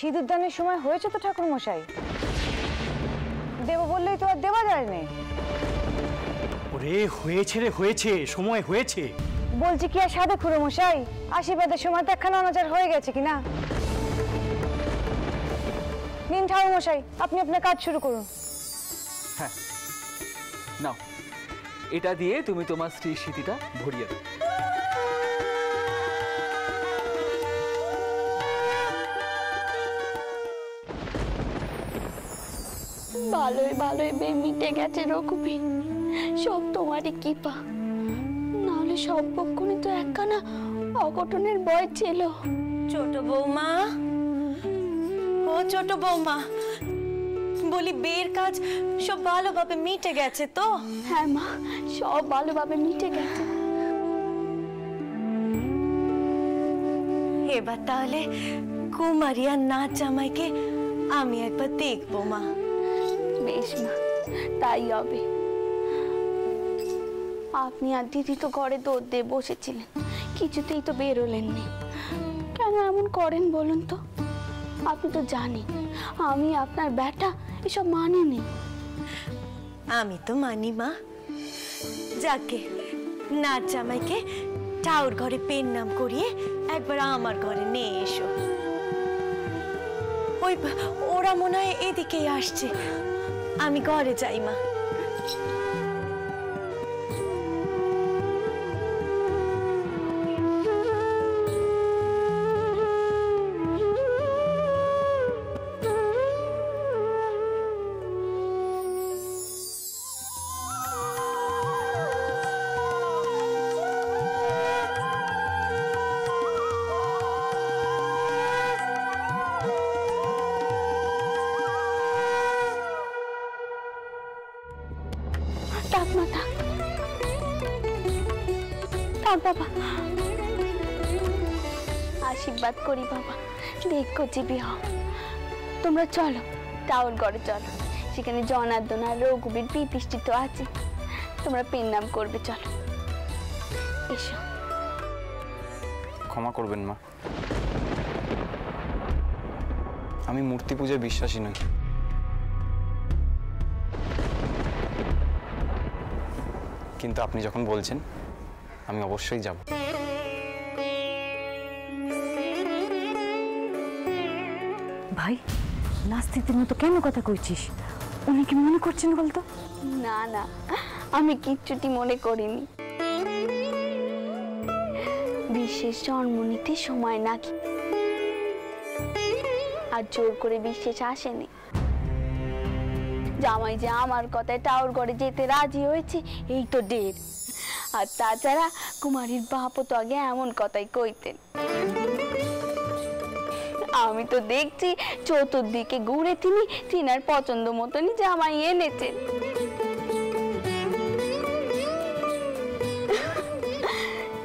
সিঁদুর দানের সময় হয়েছে তো ঠাকুর মশাই, দেব বললেই তো আর দেওয়া যায় না। ওরে হয়েছে রে, হয়েছে, সময় হয়েছে। বলছি কি আর সাধে খুড়ো মশাই, আশীর্বাদের সময় তো একখানা অনাচার হয়ে গেছে কিনা। নিন ঠাকুর মশাই, আপনি আপনার কাজ শুরু করুন। হ্যাঁ নাও, এটা দিয়ে তুমি তোমার স্ত্রীর স্মৃতিটা ভরিয়ে দাও। ভালোই ভালোই বে মিটে গেছে রঘুবীর, সব তোমারই কৃপা, নাহলে সব পক্ষণই তো একখানা অঘটনের ভয় ছিল। ছোট বৌমা, ও ছোট বৌমা, বলি বের কাজ সব ভালোভাবে মিটে গেছে তো? হ্যাঁ মা, সব ভালোভাবে মিটে গেছে। এবার তাহলে কুমারী আর নাচ জামাইকে আমি একবার দেখবো মা। বেশ মা, তাই হবে। আপনি আর দিদি তো ঘরে দৌড় দিয়ে বসেছিলেন, কিছুতেই তো বেরোলেন নি, কেন এমন করেন বলুন তো? আপনি তো জানেন আমি আপনার বেটা এসব মানিনি। আমি তো মানি মা। যাকে নাচ জামাইকে ঠাউর ঘরে পেন নাম করিয়ে একবার আমার ঘরে নিয়ে এসো। ওই ওরা মনে হয় এদিকেই আসছে, আমি ঘরে যাই মা। বাবা আশীর্বাদ করি বাবা, দেখো জীবী হও। তোমরা চলো টাউর ঘরে চলো, সেখানে জনার্দন আর রঘুবীর প্রতিষ্ঠিত আছে, তোমরা পেন নাম করবে। চলো এসো। ক্ষমা করবেন মা, আমি মূর্তি পূজায় বিশ্বাসী নই। কিন্তু আপনি যখন বলছেন আমি অবশ্যই যাব। ভাই নাস্তিকের মতো কেন কথা কইছিস? উনি কি মনে করছেন বলতো? না না, আমি কিচ্ছুটি মনে করিনি। বিশেষ জন্ম নিতে সময় নাকি, আর জোর করে বিশেষ আসেনি। জামাই যে আমার কথায় টাউর ঘরে যেতে রাজি হয়েছে এই তো ঢের। আর তাছাড়া কুমারীর বাপও তো আগে এমন কথাই কইতেন। আমি তো দেখছি চতুর্দিকে ঘুরে তিনি তিনার পছন্দ মতনই জামাই এনেছেন।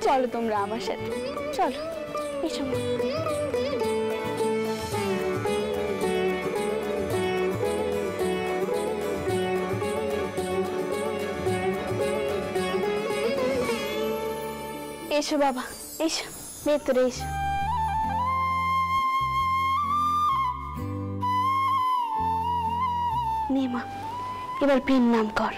চলো তোমরা আমার সাথে, চলো এসো। এসো বাবা, এসো ভেতরে এসো। নে মা, এবার পেন নাম কর।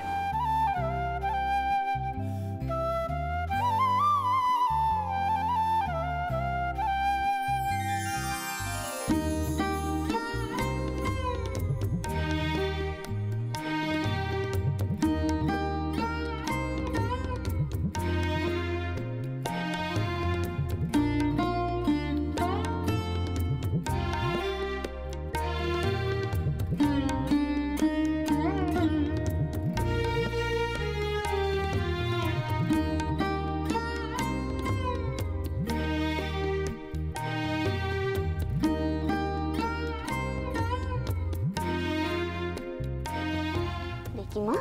মা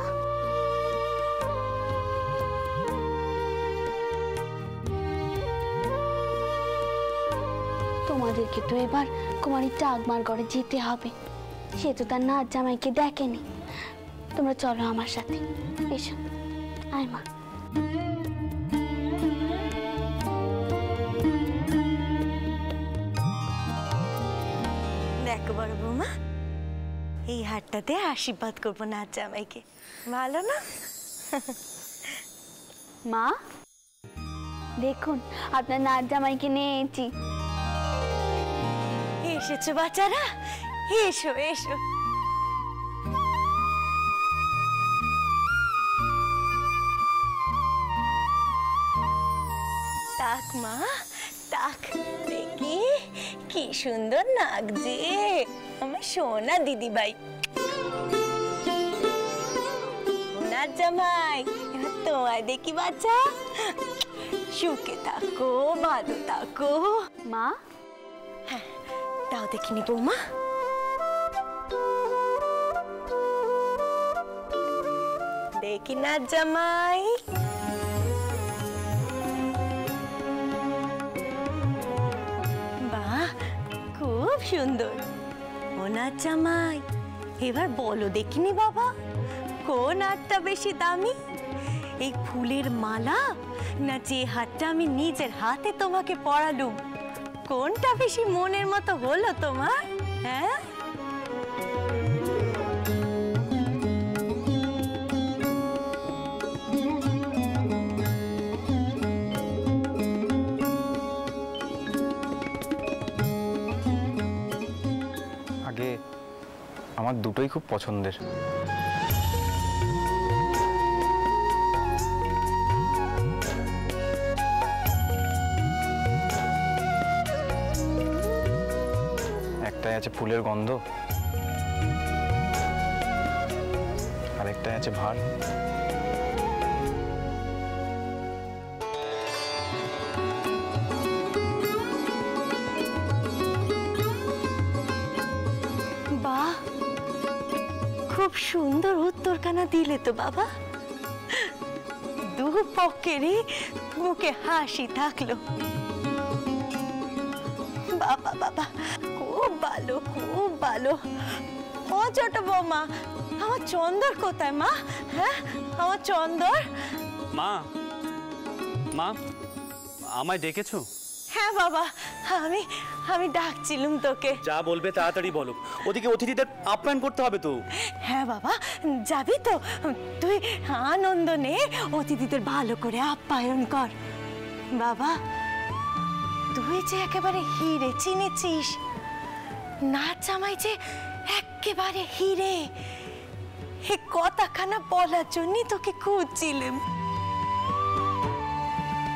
তোমাদেরকে তো এবার কুমারীর টাকমার ঘরে যেতে হবে, সে তো তার নাচ জামাইকে দেখেনি। তোমরা চলো আমার সাথে, এসো। আয় মা। দেখ হাতটা দিয়ে আশীর্বাদ করবো নাচ জামাইকে, ভালো না? মা দেখুন আপনার নাচ জামাইকে নিয়ে এসেছি। এসেছো বাচ্চারা, এসো এসো। তাক মা তাক, দেখি কি সুন্দর নাক যে আমার সোনা দিদি ভাই। নাচ জামাই এবার তোমায় দেখি বাচ্চা, সুখে থাকো, ভালো থাকো। মা হ্যাঁ তাও দেখিনি বৌমা। দেখি নাচ জামাই, বাহ খুব সুন্দর। ও নাচ জামাই এবার বলো দেখিনি বাবা, কোন হারটা বেশি দামি, এই ফুলের মালা না যে হারটা আমি নিজের হাতে তোমাকে পরালুম, কোনটা বেশি মনের মতো হলো তোমার? হ্যাঁ আগে আমার দুটোই খুব পছন্দের। একটাই আছে ফুলের গন্ধ, আর একটাই আছে ভার। বাহ খুব সুন্দর উত্তরখানা দিলে তো বাবা, দু পক্ষেরই মুখে হাসি থাকলো। বাবা বাবা খুব ভালো খুব ভালো। ও ছোট বৌমা, আমার চন্দর কোথায় মা? হ্যাঁ আমার চন্দর। মা মা আমায় ডেকেছো? হ্যাঁ বাবা, আমি আমি ডাকছিলাম তোকে। যা বলবে তাড়াতাড়ি বলো, ওদিকে অতিথিদের আপ্যায়ন করতে হবে তো। হ্যাঁ বাবা যাবি তো? তুই আনন্দ নে, অতিথিদের ভালো করে আপ্যায়ন কর। বাবা তুই যে একেবারে হিরে চিনেছিস, নাচ জামাই যে একেবারে হিরে, এ কথাখানা বলার জন্যই তোকে খুঁজছিলাম।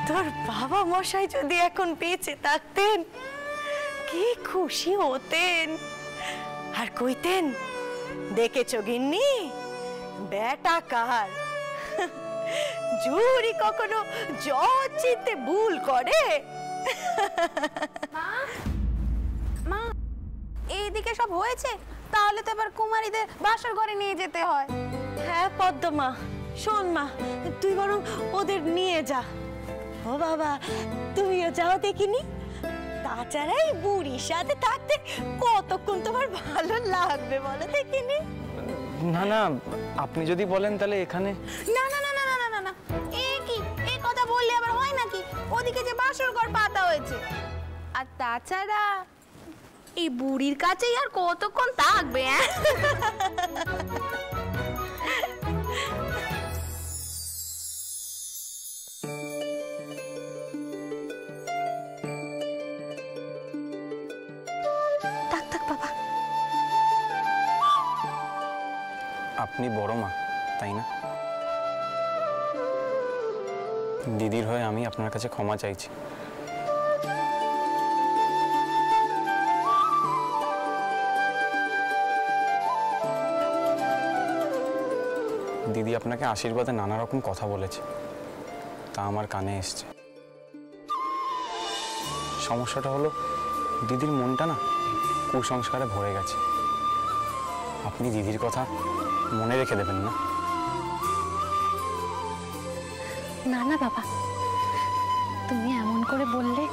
তোর বাবা মশাই যদি এখন বেঁচে থাকতেন কি খুশি হতেন, আর কইতেন দেখেছো গিন্নি বেটা কার, জুরি কখনো জ্বর চিনতে ভুল করে। মা এইদিকে সব হয়েছে, তাহলে তো এবার কুমারীদের বাসর ঘরে নিয়ে যেতে হয়। হ্যাঁ পদ্মমা, শোন মা তুই বরং ওদের নিয়ে যা। ও বাবা তুমিও যাও দেখিনি, তাছাড়া এই বুড়ির সাথে থাকতে কতক্ষণ তোমার ভালো লাগবে বলো দেখিনি। না না, আপনি যদি বলেন তাহলে এখানে। না না না না না না না না, এ কি এই কথা বললে আবার হয় নাকি? ওদিকে যে বাসর ঘর পাতা হয়েছে, আর তাছাড়া এই বুড়ির কাছেই আর কতক্ষণ থাকবে? থাক থাক বাবা। আপনি বড় মা তাই না? দিদির হয়ে আমি আপনার কাছে ক্ষমা চাইছি। দিদি আপনাকে আশীর্বাদে নানা রকম কথা বলেছে, তা আমার কানে এসছে। সমস্যাটা হলো দিদির মনটা না কুসংস্কারে ভরে গেছে। আপনি দিদির কথা মনে রেখে দেবেন না? না না বাবা, তুমি এমন করে বললে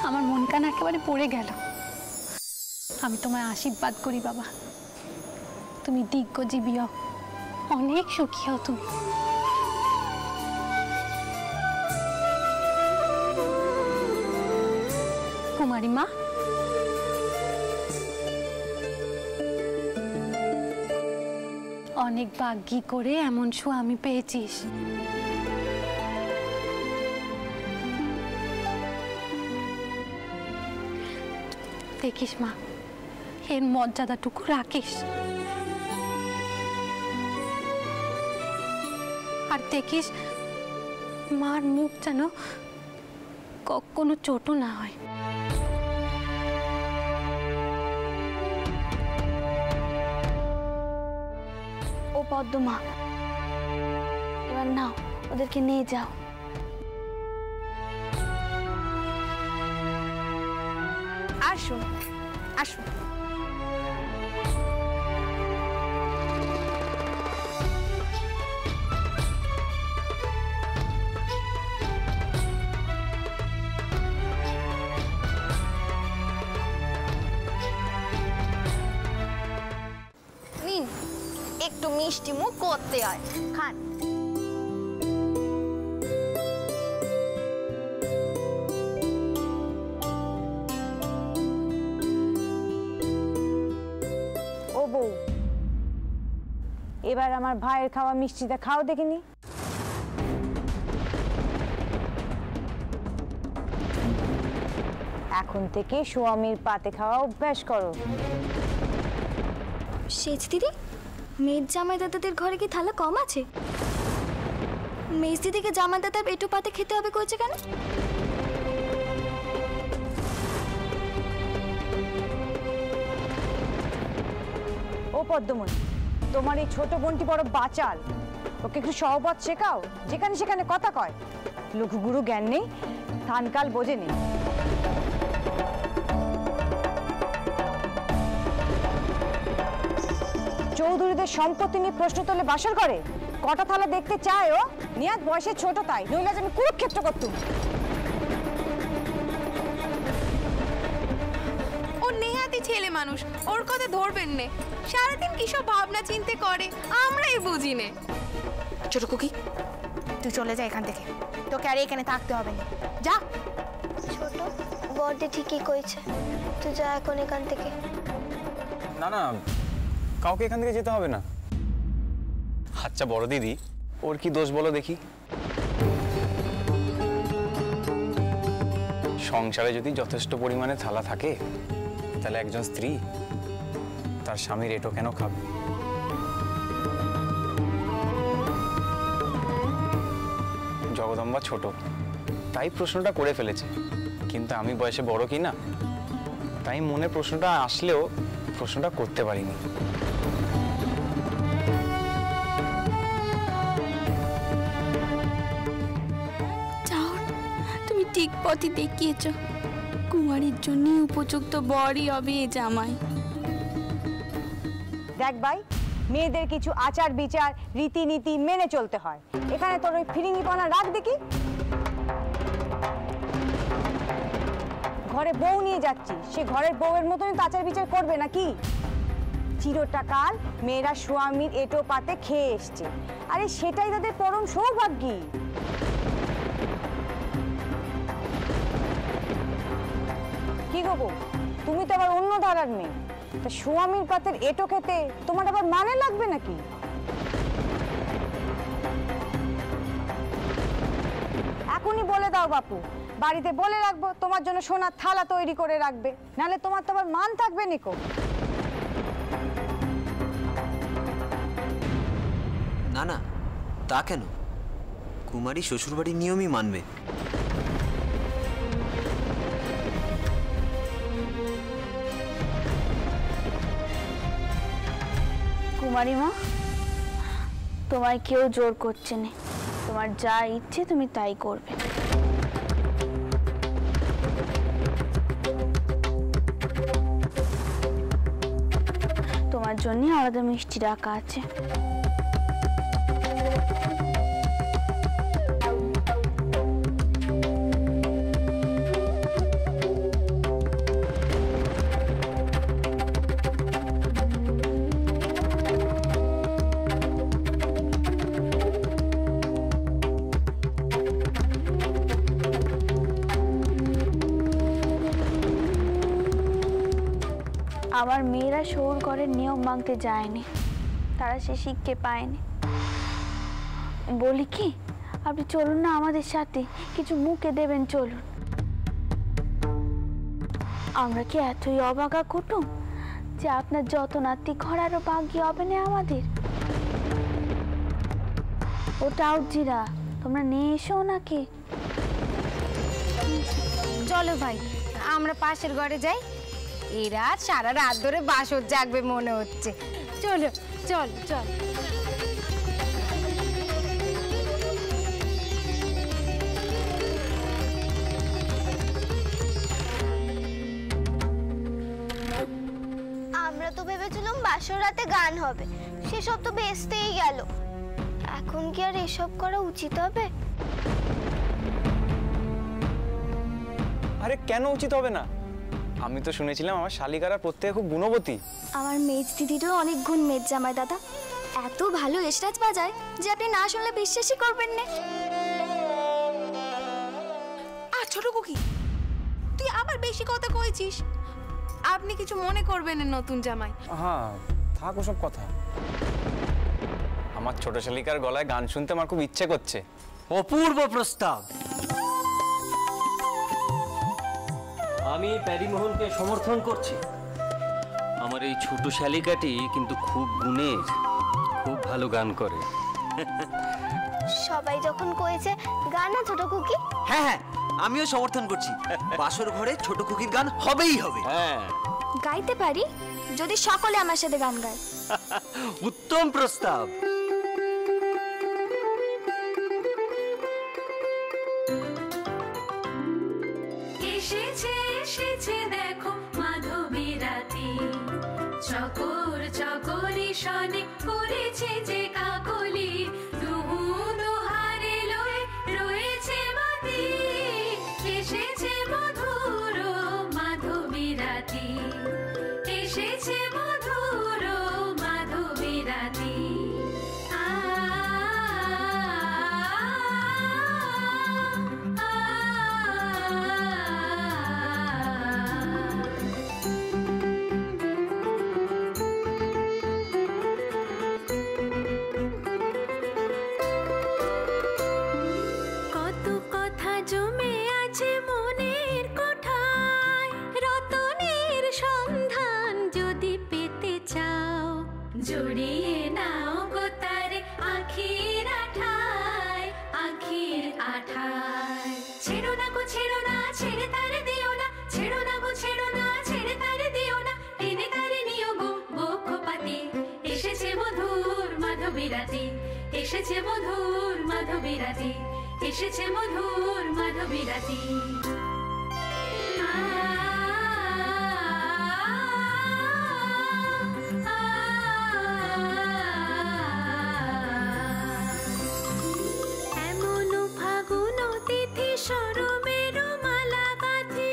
আমার মন কান একেবারে পড়ে গেল। আমি তোমায় আশীর্বাদ করি বাবা, তুমি দীর্ঘজীবী হও, অনেক সুখী হও তুমি। কুমারী মা, অনেক ভাগ্যি করে এমন স্বামী পেয়েছিস। দেখিস মা, এর মর্যাদাটুকু রাখিস। আর দেখিস মার মুখ যেন কখনো ছোট না হয়। ও পদ্মমা, এবার নাও, ওদেরকে নিয়ে যাও। আসুন আসুন। নিন, একটু মিষ্টি মুখ করতে হয়, খান। ও বউ, এবার আমার ভাইয়ের খাওয়া মিষ্টিটা খাও দেখিনি। এখন থেকে স্বামীর পাতে খাওয়া অভ্যাস করো। সেজ দিদি, মেয়ের জামাইদাদাদের ঘরে কি থালা কম আছে? মেজ দিদিকে জামাইদাদার পেটো পাতে খেতে হবে কইছে কেন? ও পদ্মমণি, তোমার এই ছোট বোনটি বড় বাচাল, ওকে একটু সহবত শেখাও, যেখানে সেখানে কথা কয়। লঘুগুরু জ্ঞান নেই, থানকাল বোঝে নেই। চৌধুরীদের সম্পত্তি নিয়ে প্রশ্ন তুলে বাসর করে, কটা থালা দেখতে চায় ও? নিয়াত বয়সে ছোট তাই, নইলে আমি কুরুক্ষেত্র করতুম। ও নেহাতি ছেলে মানুষ, ওর কথা ধরবেন নে। সারাদিন কি সব ভাবনা চিন্তে করে, আমরাই বুঝি নে। ছোট কুকি, তুই চলে যা এখান থেকে, তোকে আর এখানে থাকতে হবে না, যা। ছোট বড়দি ঠিকই কইছে, তুই যা এখন এখান থেকে। না না, কাউকে এখান থেকে যেতে হবে না। আচ্ছা বড় দিদি, ওর কি দোষ বলো দেখি? সংসারে যদি যথেষ্ট পরিমাণে থালা থাকে, তাহলে একজন স্ত্রী তার স্বামীর এটো কেন খাবে? জগদম্বা ছোট, তাই প্রশ্নটা করে ফেলেছে, কিন্তু আমি বয়সে বড় কি না, তাই মনে প্রশ্নটা আসলেও প্রশ্নটা করতে পারিনি। তুমি ঠিক পথে দেখিয়েছ, কুমারীর জন্য উপযুক্ত বরই হবে এ জামাই। দেখ ভাই, মেয়েদের কিছু আচার বিচার রীতিনীতি মেনে চলতে হয়, এখানে তোর ওই ফিরিঙ্গিপনা রাখ দেখি। ঘরে বউ নিয়ে যাচ্ছি, সে ঘরের বউয়ের মতনই তো আচার বিচার করবে নাকি? চিরটা কাল মেয়েরা স্বামীর এটো পাতে খেয়ে এসছে, আরে সেটাই তাদের পরম সৌভাগ্যী। কি গো বউ, তুমি তো আবার অন্য ধারার মেয়ে, তা স্বামীর পাতের এটো খেতে তোমার আবার মানে লাগবে নাকি? এখনই বলে দাও বাপু, বাড়িতে বলে রাখবো তোমার জন্য সোনার থালা তৈরি করে রাখবে, নাহলে তোমার তো আবার মান থাকবে নিকো। না না, তা কেন? কুমারী শ্বশুরবাড়ির নিয়মই মানবে। কুমারী মা, তোমায় কেউ জোর করছে না, তোমার যা ইচ্ছে তুমি তাই করবে। তোমার জন্য আলাদা মিষ্টি রাখা আছে। আমার মেয়েরা শহুর ঘরের নিয়ম ভাঙতে যায়নি, তারা সে শিক্ষা পায়নি। বলি কি, আপনি চলুন না আমাদের সাথে, কিছু মুখে দেবেন, চলুন। আমরা কি এতই অবাগা কুটুম যে আপনার যত নাতি ঘরারও বাকি হবে না আমাদের? ওটা জিরা, তোমরা নিয়ে এসো নাকি? চলো ভাই, আমরা পাশের ঘরে যাই। এই রাত সারা রাত ধরে বাসর জাগবে মনে হচ্ছে। চলো চল চল। আমরা তো ভেবেছিলাম বাসর রাতে গান হবে, সেসব তো বেচতেই গেল। এখন কি আর এসব করা উচিত হবে? আরে কেন উচিত হবে না? আমি তো শুনেছিলাম আমার শালিকারা প্রত্যেকে খুব গুণবতী। আমার মেজ দিদিরও অনেক গুণ মেজ জামাই দাদা, এত ভালো এসরাজ বাজায় যে আপনি না শুনলে বিশ্বাসই করবেন না। আর ছোট কুকি, তুই আবার বেশি কথা কইছিস। আপনি কিছু মনে করবেন না নতুন জামাই। হ্যাঁ থাক ওসব কথা। আমার ছোট শালিকার গলায় গান শুনতে আমার খুব ইচ্ছে করছে। অপূর্ব প্রস্তাব। আমি প্যারিমোহনকে সমর্থন করছি। আমার এই ছোট শালিকাটি কিন্তু খুব গুণের, খুব ভালো গান করে। সবাই যখন কয়েছে গান না ছোট কুকি। হ্যাঁ হ্যাঁ, আমিও সমর্থন করছি। বাসর ঘরে ছোট কুকির গান হবেই হবে। হ্যাঁ, গাইতে পারি যদি সকলে আমার সাথে গান গায়। উত্তম প্রস্তাব। এসেছে এসেছে দেখো মাধবী রাতি, চকর চকরি শনে করেছে যে কাকলি, দুহু দুহারে লয়ে রয়েছে মাতি। এসেছে মধুর মাধবী রাতি, এসেছে মধুর মাধবী রাতি। কত কথা জমে আছে মনের কোঠায়, রতনের সন্ধান যদি পেতে চাও, জড়িয়ে নাও গো তারে আখির আঠায়, আখির আঠায়। ছেড়ো না গো ছেড়ো না, ছেড়ে তারে দিও না, ছেড়ো না গো ছেড়ো না, ছেড়ে তারে দিও না, টেনে তারে নিও গো বক্ষপাতি। এসেছে মধুর মাধবী রাতি, এসেছে মধুর মাধবী রাতি, এসেছে মধুর মাধবী রাতি। এমন ফাগুন তিথি সরমের মালা গাঁথি,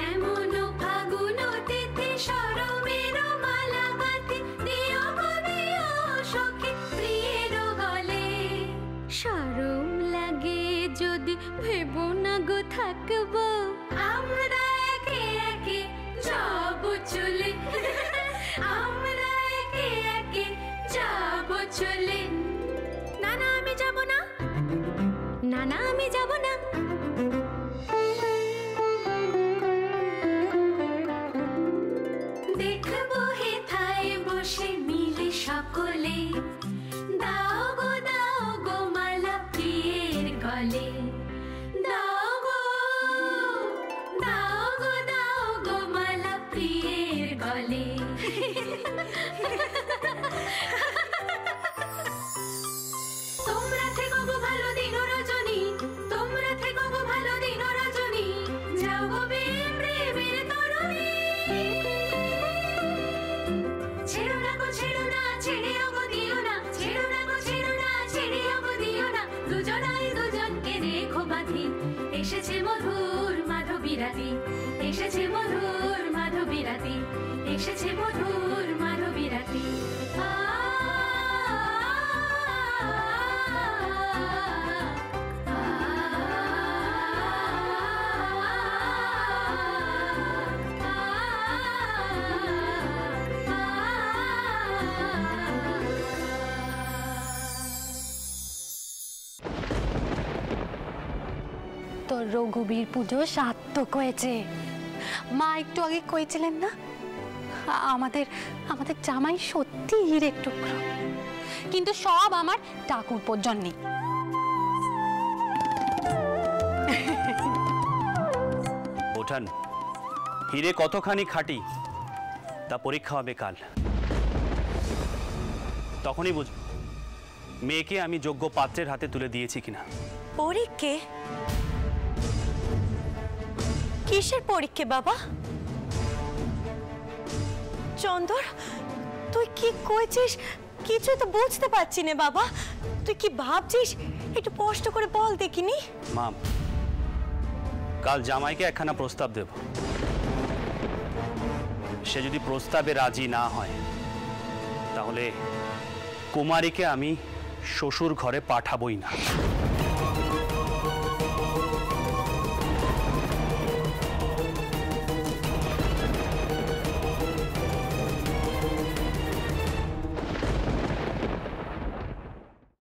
এমন ফাগুন তিথি সরমের মালা গাঁথি, দিও গো দিও সখী প্রিয়ের গলে। শরম লাগে যদি ভেবো না গো থাকবো আমরা একে একে যাব চলে, আমরা একে একে যাব চলে। না না আমি যাব না, না না আমি যাব না। দেখবো হেথায় বসে মিলে সকলে, দাও গো মালা প্রিয়ের গলে। দাও গো মালা প্রিয়ের গলে। তোমরা থেকো গো ভালো দিন রজনী, তোমরা থেকো গো ভালো দিন রজনী, যাও গো প্রেমের তরুণী। ছেড়ো না গো ছেড়ো না, ছেড়েও গো দিও না, ছেড়ো না গো ছেড়ো না, ছেড়েও গো দিও না, দুজনাই দুজনকে রেখো বাঁধি। এসেছে মধুর মাধবী রাতি, এসেছে মধুর মাধবী রাতি, এসেছে মধুর মাধবী রাতি। তোর রঘুবীর পুজো সার্থক হয়েছে। মা একটু আগে কইছিলেন না, আমাদের আমাদের জামাই সত্যি হিরের টুকরো, কিন্তু সব আমার ঠাকুরপোর জন্যে। ওঠান, হিরে কতখানি খাঁটি তা পরীক্ষা হবে কাল, তখনই বুঝব মেয়েকে আমি যোগ্য পাত্রের হাতে তুলে দিয়েছি কিনা। পরীক্ষে? কিসের পরীক্ষে বাবা? চন্দর, তুই কি কইছিস কিছু তো বুঝতে পারছি না বাবা। তুই কি ভাবছিস একটু স্পষ্ট করে বল দেখিনি। মা, কাল জামাইকে একখানা প্রস্তাব দেব, সে যদি প্রস্তাবে রাজি না হয় তাহলে কুমারীকে আমি শ্বশুর ঘরে পাঠাবই না।